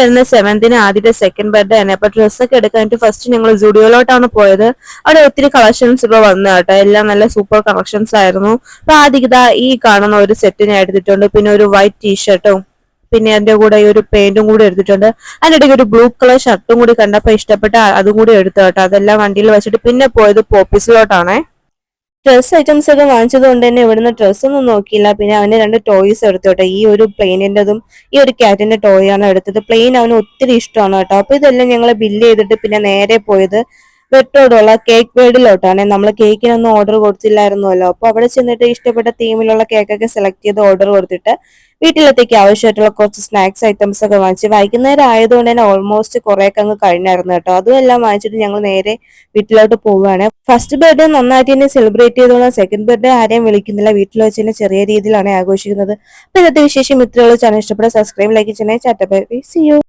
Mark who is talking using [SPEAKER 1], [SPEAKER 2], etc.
[SPEAKER 1] വരുന്ന 7th ആദ്യത്തെ second birthday ആണ്. അപ്പൊ ഡ്രസ്സൊക്കെ എടുക്കാനായിട്ട് ഫസ്റ്റ് ഞങ്ങൾ സ്റ്റുഡിയോയിലോട്ടാണ് പോയത്. അവിടെ ഒത്തിരി കളക്ഷൻസ് ഇപ്പൊ വന്നു കേട്ടോ. എല്ലാം നല്ല സൂപ്പർ കളക്ഷൻസ് ആയിരുന്നു. അപ്പൊ ആദ്യം ഈ കാണുന്ന ഒരു സെറ്റ് ഞാൻ എടുത്തിട്ടുണ്ട്. പിന്നെ ഒരു വൈറ്റ് ടീഷർട്ടും പിന്നെ അതിന്റെ കൂടെ ഈ ഒരു പെയിന്റും കൂടി എടുത്തിട്ടുണ്ട്. അതിനിടയ്ക്ക് ഒരു ബ്ലൂ കളർ ഷർട്ടും കൂടി കണ്ടപ്പോ ഇഷ്ടപ്പെട്ട അതും കൂടി എടുത്തു കേട്ടോ. അതെല്ലാം വണ്ടിയിൽ വെച്ചിട്ട് പിന്നെ പോയത് പോപ്പീസിലോട്ടാണേ. ഡ്രസ് ഐറ്റംസ് ഒക്കെ വാങ്ങിച്ചത് കൊണ്ട് തന്നെ ഇവിടുന്ന് ഡ്രസ്സൊന്നും നോക്കിയില്ല. പിന്നെ അവന് 2 ടോയ്സ് എടുത്തു കേട്ടോ. ഈ ഒരു പ്ലെയിനിന്റെതും ഈ ഒരു കാറ്റിന്റെ ടോയ് ആണ് എടുത്തത്. പ്ലെയിൻ അവന് ഒത്തിരി ഇഷ്ടമാണ് കേട്ടോ. അപ്പൊ ഇതെല്ലാം ഞങ്ങൾ ബില്ല് ചെയ്തിട്ട് പിന്നെ നേരെ പോയത് വെട്ടോടുള്ള കേക്ക് വേർഡിലോട്ടാണ്. നമ്മൾ കേക്കിനൊന്നും ഓർഡർ കൊടുത്തില്ലായിരുന്നല്ലോ. അപ്പൊ അവിടെ ചെന്നിട്ട് ഇഷ്ടപ്പെട്ട തീമിലുള്ള കേക്കൊക്കെ സെലക്ട് ചെയ്ത് ഓർഡർ കൊടുത്തിട്ട് വീട്ടിലത്തേക്ക് ആവശ്യമായിട്ടുള്ള കുറച്ച് സ്നാക്സ് ഐറ്റംസ് ഒക്കെ വാങ്ങിച്ച് വൈകുന്നേരം ആയതുകൊണ്ട് തന്നെ ഓൾമോസ്റ്റ് കുറേയൊക്കെ അങ്ങ് കഴിഞ്ഞായിരുന്നു കേട്ടോ. അതും എല്ലാം വാങ്ങിച്ചിട്ട് ഞങ്ങൾ നേരെ വീട്ടിലോട്ട് പോവുകയാണ്. ഫസ്റ്റ് ബർത്ത്ഡേ നന്നായിട്ട് തന്നെ സെലിബ്രേറ്റ് ചെയ്തോളാം. സെക്കൻഡ് ബർത്ത്ഡേ ആരെയും വിളിക്കുന്നില്ല. വീട്ടിൽ വെച്ച് തന്നെ ചെറിയ രീതിയിലാണ് ആഘോഷിക്കുന്നത്. അപ്പൊ ഇന്നത്തെ വിശേഷം ഇത്രയുള്ള ചാനൽ ഇഷ്ടപ്പെട്ട സബ്സ്ക്രൈബ് ലൈക്ക് ചെയ്യണേ. ചാറ്റ ബൈ ബൈ. See U.